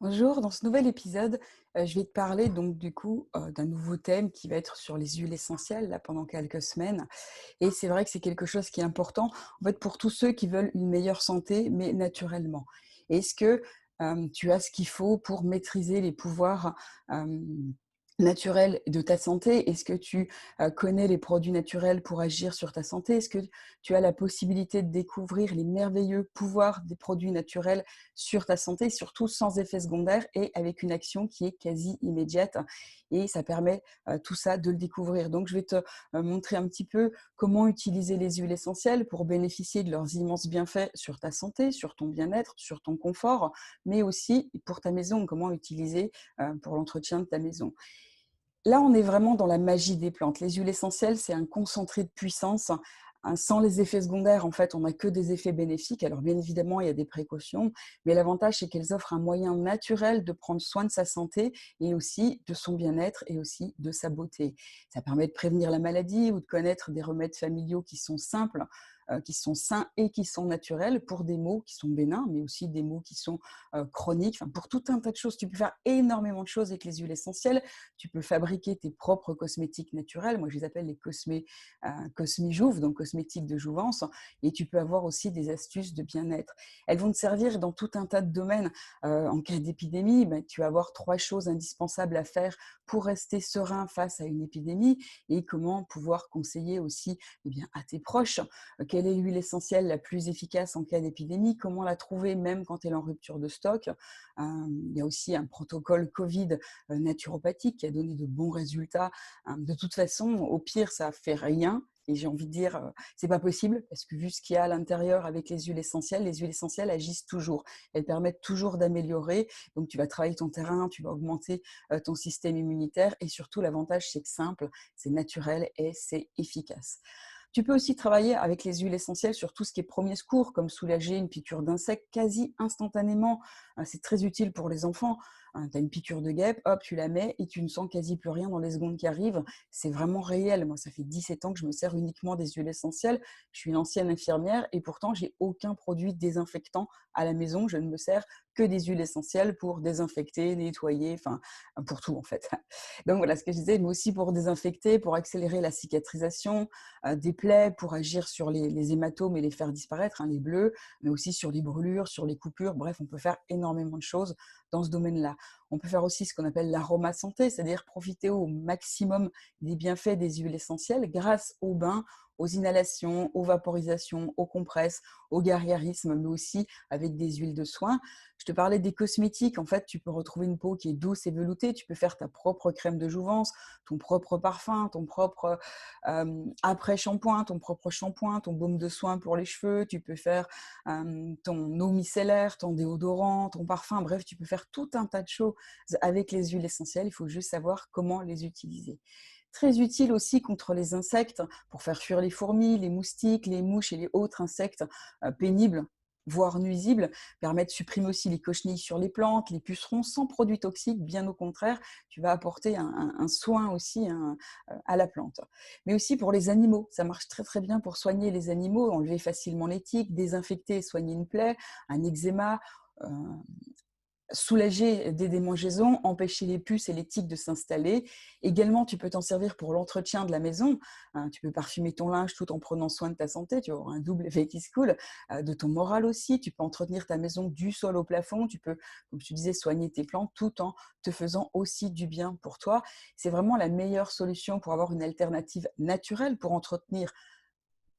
Bonjour, dans ce nouvel épisode, je vais te parler donc d'un nouveau thème qui va être sur les huiles essentielles là pendant quelques semaines et c'est vrai que c'est quelque chose qui est important, en fait, pour tous ceux qui veulent une meilleure santé, mais naturellement. Est-ce que, tu as ce qu'il faut pour maîtriser les pouvoirs, naturels de ta santé? Est-ce que tu, connais les produits naturels pour agir sur ta santé? Est-ce que tu as la possibilité de découvrir les merveilleux pouvoirs des produits naturels sur ta santé, surtout sans effet secondaire et avec une action qui est quasi immédiate et ça permet, tout ça de le découvrir. Donc je vais te, montrer un petit peu comment utiliser les huiles essentielles pour bénéficier de leurs immenses bienfaits sur ta santé, sur ton bien-être, sur ton confort, mais aussi pour ta maison, comment utiliser, pour l'entretien de ta maison. Là, on est vraiment dans la magie des plantes. Les huiles essentielles, c'est un concentré de puissance, sans les effets secondaires, en fait, on n'a que des effets bénéfiques. Alors bien évidemment, il y a des précautions, mais l'avantage, c'est qu'elles offrent un moyen naturel de prendre soin de sa santé et aussi de son bien-être et aussi de sa beauté. Ça permet de prévenir la maladie ou de connaître des remèdes familiaux qui sont simples, qui sont sains et qui sont naturels pour des maux qui sont bénins, mais aussi des maux qui sont, chroniques. Enfin, pour tout un tas de choses, tu peux faire énormément de choses avec les huiles essentielles. Tu peux fabriquer tes propres cosmétiques naturels. Moi, je les appelle les cosméjouves, donc cosmétiques de jouvence. Et tu peux avoir aussi des astuces de bien-être. Elles vont te servir dans tout un tas de domaines. En cas d'épidémie, ben, tu vas avoir 3 choses indispensables à faire pour rester serein face à une épidémie et comment pouvoir conseiller aussi eh bien, à tes proches quelle est l'huile essentielle la plus efficace en cas d'épidémie, comment la trouver même quand elle est en rupture de stock. Il y a aussi un protocole Covid naturopathique qui a donné de bons résultats. De toute façon, au pire, ça fait rien. Et j'ai envie de dire, c'est pas possible parce que vu ce qu'il y a à l'intérieur avec les huiles essentielles agissent toujours. Elles permettent toujours d'améliorer. Donc, tu vas travailler ton terrain, tu vas augmenter ton système immunitaire et surtout, l'avantage, c'est que simple, c'est naturel et c'est efficace. Tu peux aussi travailler avec les huiles essentielles sur tout ce qui est premier secours, comme soulager une piqûre d'insecte quasi instantanément. C'est très utile pour les enfants. Tu as une piqûre de guêpe, hop, tu la mets et tu ne sens quasi plus rien dans les secondes qui arrivent. C'est vraiment réel. Moi, ça fait 17 ans que je me sers uniquement des huiles essentielles. Je suis une ancienne infirmière et pourtant, j'ai aucun produit désinfectant à la maison. Je ne me sers que des huiles essentielles pour désinfecter, nettoyer, enfin, pour tout en fait. Donc voilà ce que je disais, mais aussi pour désinfecter, pour accélérer la cicatrisation, des plaies pour agir sur les hématomes et les faire disparaître, les bleus, mais aussi sur les brûlures, sur les coupures. Bref, on peut faire énormément de choses dans ce domaine-là. On peut faire aussi ce qu'on appelle l'aroma santé, c'est-à-dire profiter au maximum des bienfaits des huiles essentielles grâce au bain, aux inhalations, aux vaporisations, aux compresses, au guerrierisme, mais aussi avec des huiles de soin. Je te parlais des cosmétiques. En fait, tu peux retrouver une peau qui est douce et veloutée. Tu peux faire ta propre crème de jouvence, ton propre parfum, ton propre après-shampoing, ton propre shampoing, ton baume de soin pour les cheveux. Tu peux faire ton eau micellaire, ton déodorant, ton parfum. Bref, tu peux faire tout un tas de choses avec les huiles essentielles. Il faut juste savoir comment les utiliser. Très utile aussi contre les insectes, pour faire fuir les fourmis, les moustiques, les mouches et les autres insectes pénibles, voire nuisibles, permet de supprimer aussi les cochenilles sur les plantes, les pucerons, sans produits toxiques, bien au contraire, tu vas apporter un soin aussi à la plante. Mais aussi pour les animaux, ça marche très très bien pour soigner les animaux, enlever facilement les tiques, désinfecter et soigner une plaie, un eczéma, euh, soulager des démangeaisons, empêcher les puces et les tiques de s'installer. Également, tu peux t'en servir pour l'entretien de la maison. Tu peux parfumer ton linge tout en prenant soin de ta santé. Tu vas avoir un double effet qui se coule. De ton moral aussi. Tu peux entretenir ta maison du sol au plafond. Tu peux, comme je te disais, soigner tes plantes tout en te faisant aussi du bien pour toi. C'est vraiment la meilleure solution pour avoir une alternative naturelle pour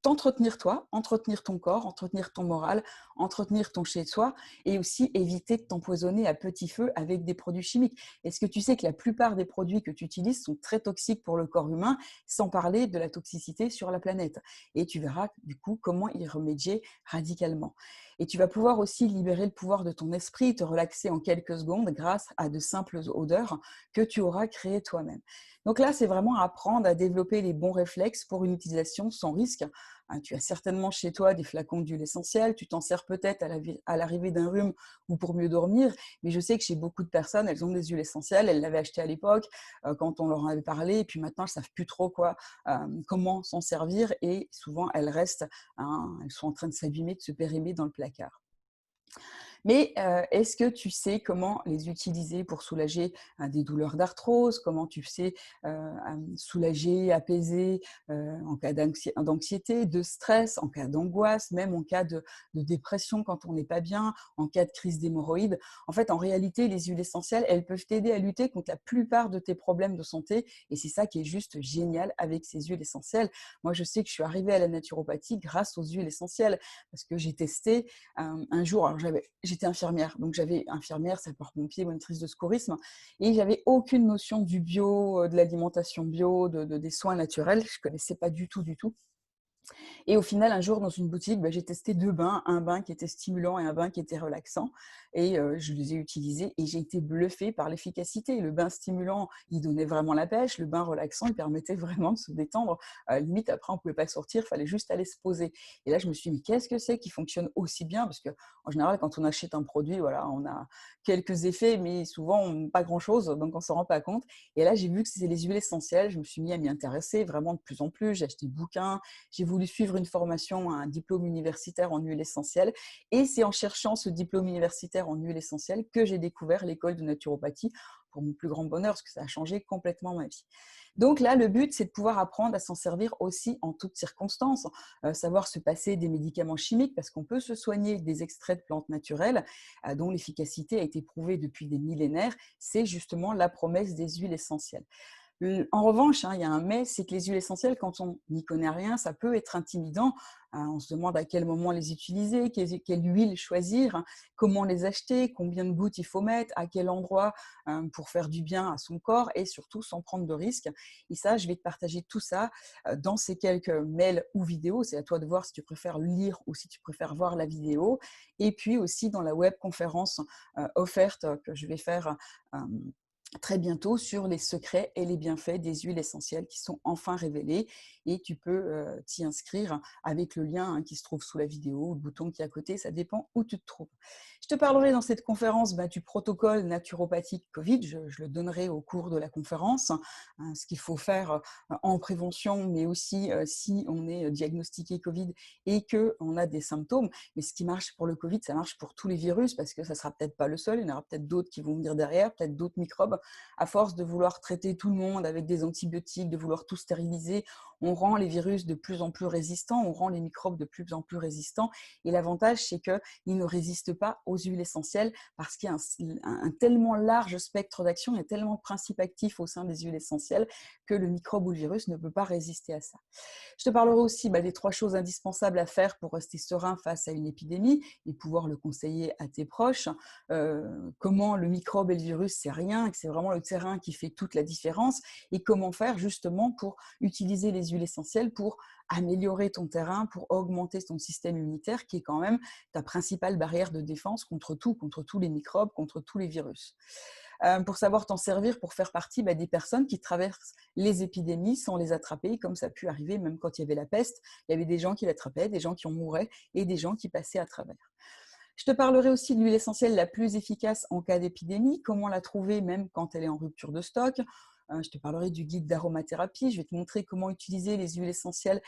t'entretenir toi, entretenir ton corps, entretenir ton moral, entretenir ton chez-soi et aussi éviter de t'empoisonner à petit feu avec des produits chimiques. Est-ce que tu sais que la plupart des produits que tu utilises sont très toxiques pour le corps humain, sans parler de la toxicité sur la planète? Et tu verras du coup comment y remédier radicalement. Et tu vas pouvoir aussi libérer le pouvoir de ton esprit, te relaxer en quelques secondes grâce à de simples odeurs que tu auras créées toi-même. Donc là, c'est vraiment apprendre à développer les bons réflexes pour une utilisation sans risque. Tu as certainement chez toi des flacons d'huile essentielle, tu t'en sers peut-être à l'arrivée d'un rhume ou pour mieux dormir, mais je sais que chez beaucoup de personnes, elles ont des huiles essentielles, elles l'avaient acheté à l'époque quand on leur en avait parlé, et puis maintenant elles ne savent plus trop comment s'en servir, et souvent elles restent, elles sont en train de s'abîmer, de se périmer dans le placard. Mais est-ce que tu sais comment les utiliser pour soulager des douleurs d'arthrose? Comment tu sais soulager, apaiser en cas d'anxiété, de stress, en cas d'angoisse, même en cas de dépression quand on n'est pas bien, en cas de crise d'hémorroïdes? En fait, en réalité, les huiles essentielles, elles peuvent t'aider à lutter contre la plupart de tes problèmes de santé et c'est ça qui est juste génial avec ces huiles essentielles. Moi, je sais que je suis arrivée à la naturopathie grâce aux huiles essentielles parce que j'ai testé un jour, alors j'étais infirmière, donc j'avais infirmière, sapeur-pompier, monitrice de secourisme, et j'avais aucune notion du bio, de l'alimentation bio, des soins naturels. Je connaissais pas du tout, du tout. Et au final, un jour, dans une boutique, j'ai testé 2 bains, un bain qui était stimulant et un bain qui était relaxant. Et je les ai utilisés et j'ai été bluffée par l'efficacité. Le bain stimulant, il donnait vraiment la pêche. Le bain relaxant, il permettait vraiment de se détendre. Limite, après, on ne pouvait pas sortir, il fallait juste aller se poser. Et là, je me suis dit, mais qu'est-ce que c'est qui fonctionne aussi bien? Parce qu'en général, quand on achète un produit, voilà, on a quelques effets, mais souvent, pas grand-chose, donc on ne s'en rend pas compte. Et là, j'ai vu que c'était les huiles essentielles. Je me suis mis à m'y intéresser vraiment de plus en plus. J'ai acheté des bouquins, j'ai voulu suivre une formation, un diplôme universitaire en huile essentielle. Et c'est en cherchant ce diplôme universitaire en huile essentielle que j'ai découvert l'école de naturopathie, pour mon plus grand bonheur, parce que ça a changé complètement ma vie. Donc là, le but, c'est de pouvoir apprendre à s'en servir aussi en toutes circonstances, savoir se passer des médicaments chimiques, parce qu'on peut se soigner avec des extraits de plantes naturelles, dont l'efficacité a été prouvée depuis des millénaires. C'est justement la promesse des huiles essentielles. En revanche, il y a un mais, c'est que les huiles essentielles, quand on n'y connaît rien, ça peut être intimidant. On se demande à quel moment les utiliser, quelle huile choisir, comment les acheter, combien de gouttes il faut mettre, à quel endroit pour faire du bien à son corps et surtout sans prendre de risques. Et ça, je vais te partager tout ça dans ces quelques mails ou vidéos. C'est à toi de voir si tu préfères lire ou si tu préfères voir la vidéo. Et puis aussi dans la webconférence offerte que je vais faire très bientôt sur les secrets et les bienfaits des huiles essentielles qui sont enfin révélés et tu peux t'y inscrire avec le lien qui se trouve sous la vidéo ou le bouton qui est à côté, ça dépend où tu te trouves. Je te parlerai dans cette conférence du protocole naturopathique Covid, je le donnerai au cours de la conférence, ce qu'il faut faire en prévention, mais aussi si on est diagnostiqué Covid et qu'on a des symptômes. Mais ce qui marche pour le Covid, ça marche pour tous les virus parce que ça ne sera peut-être pas le seul, il y en aura peut-être d'autres qui vont venir derrière, peut-être d'autres microbes. À force de vouloir traiter tout le monde avec des antibiotiques, de vouloir tout stériliser, on rend les virus de plus en plus résistants, on rend les microbes de plus en plus résistants. Et l'avantage, c'est qu'ils ne résistent pas aux huiles essentielles parce qu'il y a un tellement large spectre d'action, il y a tellement de principes actifs au sein des huiles essentielles que le microbe ou le virus ne peut pas résister à ça. Je te parlerai aussi des 3 choses indispensables à faire pour rester serein face à une épidémie et pouvoir le conseiller à tes proches. Comment le microbe et le virus, c'est rien, que c'est vraiment le terrain qui fait toute la différence et comment faire justement pour utiliser les huiles essentielles pour améliorer ton terrain, pour augmenter ton système immunitaire qui est quand même ta principale barrière de défense contre tout, contre tous les microbes, contre tous les virus. Pour savoir t'en servir, pour faire partie des personnes qui traversent les épidémies sans les attraper, comme ça a pu arriver même quand il y avait la peste. Il y avait des gens qui l'attrapaient, des gens qui en mouraient et des gens qui passaient à travers. Je te parlerai aussi de l'huile essentielle la plus efficace en cas d'épidémie, comment la trouver même quand elle est en rupture de stock. Je te parlerai du guide d'aromathérapie, je vais te montrer comment utiliser les huiles essentielles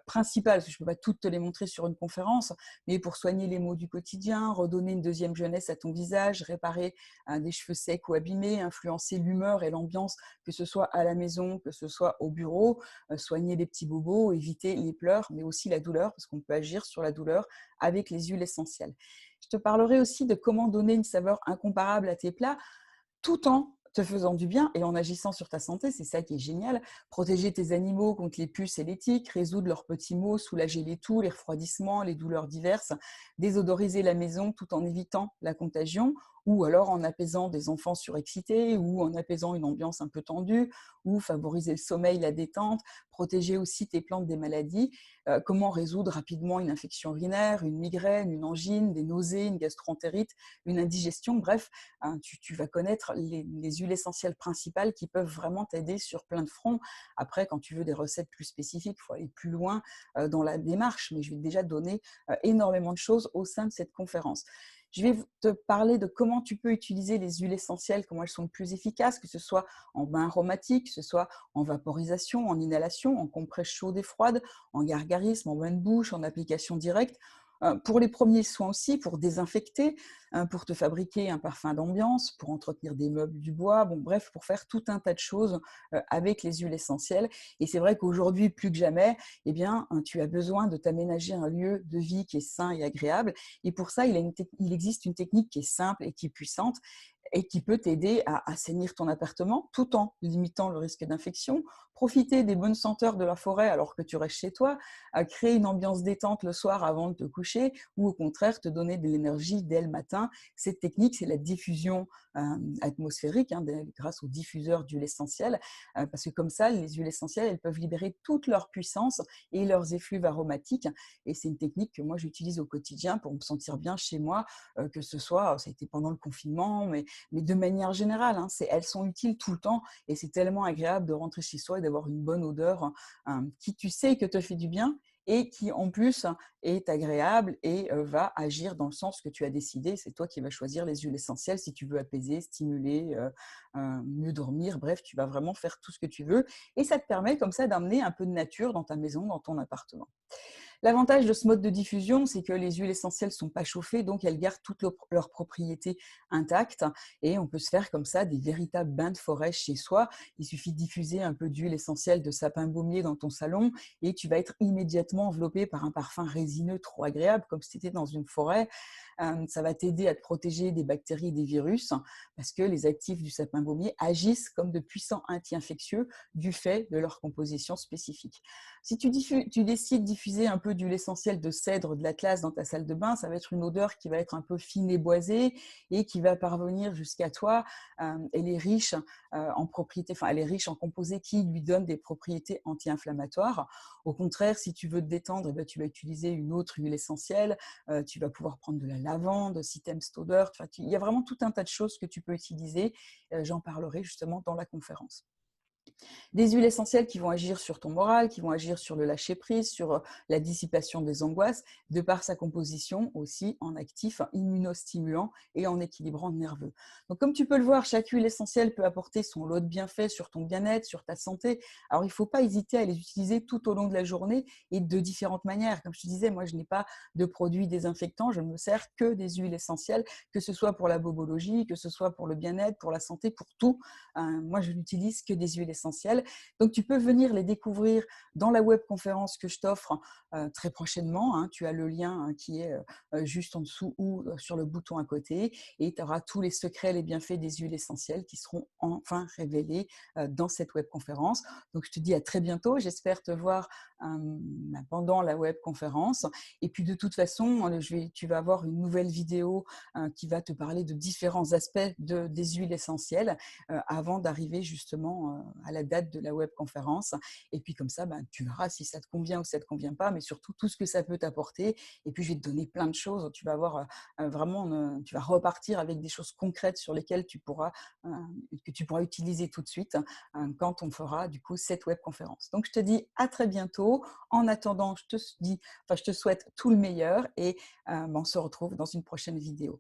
principales, parce que je ne peux pas toutes te les montrer sur une conférence, mais pour soigner les maux du quotidien, redonner une deuxième jeunesse à ton visage, réparer des cheveux secs ou abîmés, influencer l'humeur et l'ambiance, que ce soit à la maison, que ce soit au bureau, soigner les petits bobos, éviter les pleurs, mais aussi la douleur, parce qu'on peut agir sur la douleur avec les huiles essentielles. Je te parlerai aussi de comment donner une saveur incomparable à tes plats, tout en te faisant du bien et en agissant sur ta santé, c'est ça qui est génial. Protéger tes animaux contre les puces et les tiques, résoudre leurs petits maux, soulager les toux, les refroidissements, les douleurs diverses, désodoriser la maison tout en évitant la contagion, ou alors en apaisant des enfants surexcités, ou en apaisant une ambiance un peu tendue, ou favoriser le sommeil, la détente, protéger aussi tes plantes des maladies, comment résoudre rapidement une infection urinaire, une migraine, une angine, des nausées, une gastroentérite, une indigestion, bref, tu vas connaître les huiles essentielles principales qui peuvent vraiment t'aider sur plein de fronts. Après, quand tu veux des recettes plus spécifiques, il faut aller plus loin dans la démarche, mais je vais déjà donner énormément de choses au sein de cette conférence. Je vais te parler de comment tu peux utiliser les huiles essentielles, comment elles sont le plus efficaces, que ce soit en bain aromatique, que ce soit en vaporisation, en inhalation, en compresse chaude et froide, en gargarisme, en bain de bouche, en application directe. Pour les premiers soins aussi, pour désinfecter, pour te fabriquer un parfum d'ambiance, pour entretenir des meubles du bois, bon bref, pour faire tout un tas de choses avec les huiles essentielles. Et c'est vrai qu'aujourd'hui, plus que jamais, eh bien, tu as besoin de t'aménager un lieu de vie qui est sain et agréable. Et pour ça, il existe une technique qui est simple et qui est puissante et qui peut t'aider à assainir ton appartement tout en limitant le risque d'infection, profiter des bonnes senteurs de la forêt alors que tu restes chez toi, à créer une ambiance détente le soir avant de te coucher ou au contraire te donner de l'énergie dès le matin. Cette technique, c'est la diffusion atmosphérique grâce aux diffuseurs d'huile essentielle parce que comme ça, les huiles essentielles, elles peuvent libérer toute leur puissance et leurs effluves aromatiques. Et c'est une technique que moi, j'utilise au quotidien pour me sentir bien chez moi, que ce soit, ça a été pendant le confinement, mais de manière générale, elles sont utiles tout le temps et c'est tellement agréable de rentrer chez soi et d'avoir une bonne odeur qui, tu sais, que te fait du bien et qui, en plus, est agréable et va agir dans le sens que tu as décidé. C'est toi qui vas choisir les huiles essentielles si tu veux apaiser, stimuler, mieux dormir. Bref, tu vas vraiment faire tout ce que tu veux et ça te permet comme ça d'amener un peu de nature dans ta maison, dans ton appartement. L'avantage de ce mode de diffusion, c'est que les huiles essentielles ne sont pas chauffées, donc elles gardent toutes leurs propriétés intactes et on peut se faire comme ça des véritables bains de forêt chez soi. Il suffit de diffuser un peu d'huile essentielle de sapin baumier dans ton salon et tu vas être immédiatement enveloppé par un parfum résineux trop agréable, comme si tu étais dans une forêt. Ça va t'aider à te protéger des bactéries et des virus parce que les actifs du sapin baumier agissent comme de puissants anti-infectieux du fait de leur composition spécifique. Si tu décides de diffuser un peu d'huile essentielle de cèdre de l'Atlas dans ta salle de bain, ça va être une odeur qui va être un peu fine et boisée et qui va parvenir jusqu'à toi. Elle est riche en propriétés, enfin elle est riche en composés qui lui donnent des propriétés anti-inflammatoires. Au contraire, si tu veux te détendre, tu vas utiliser une autre huile essentielle. Tu vas pouvoir prendre de la lavande si tu aimes cette odeur. Il y a vraiment tout un tas de choses que tu peux utiliser. J'en parlerai justement dans la conférence. Des huiles essentielles qui vont agir sur ton moral, qui vont agir sur le lâcher-prise, sur la dissipation des angoisses, de par sa composition aussi en actif immunostimulant et en équilibrant nerveux. Donc comme tu peux le voir, chaque huile essentielle peut apporter son lot de bienfaits sur ton bien-être, sur ta santé. Alors il ne faut pas hésiter à les utiliser tout au long de la journée et de différentes manières. Comme je te disais, moi je n'ai pas de produits désinfectants, je ne me sers que des huiles essentielles, que ce soit pour la bobologie, que ce soit pour le bien-être, pour la santé, pour tout. Moi je n'utilise que des huiles essentielles. Donc, tu peux venir les découvrir dans la webconférence que je t'offre très prochainement. Tu as le lien qui est juste en dessous ou sur le bouton à côté et tu auras tous les secrets, les bienfaits des huiles essentielles qui seront enfin révélés dans cette webconférence. Donc, je te dis à très bientôt. J'espère te voir pendant la webconférence. Et puis, de toute façon, tu vas avoir une nouvelle vidéo qui va te parler de différents aspects des huiles essentielles avant d'arriver justement à la date de la webconférence. Et puis comme ça, tu verras si ça te convient ou si ça ne te convient pas, mais surtout tout ce que ça peut t'apporter. Et puis je vais te donner plein de choses. Tu vas avoir vraiment, tu vas repartir avec des choses concrètes sur lesquelles que tu pourras utiliser tout de suite quand on fera du coup cette webconférence. Donc je te dis à très bientôt. En attendant, je te souhaite tout le meilleur et on se retrouve dans une prochaine vidéo.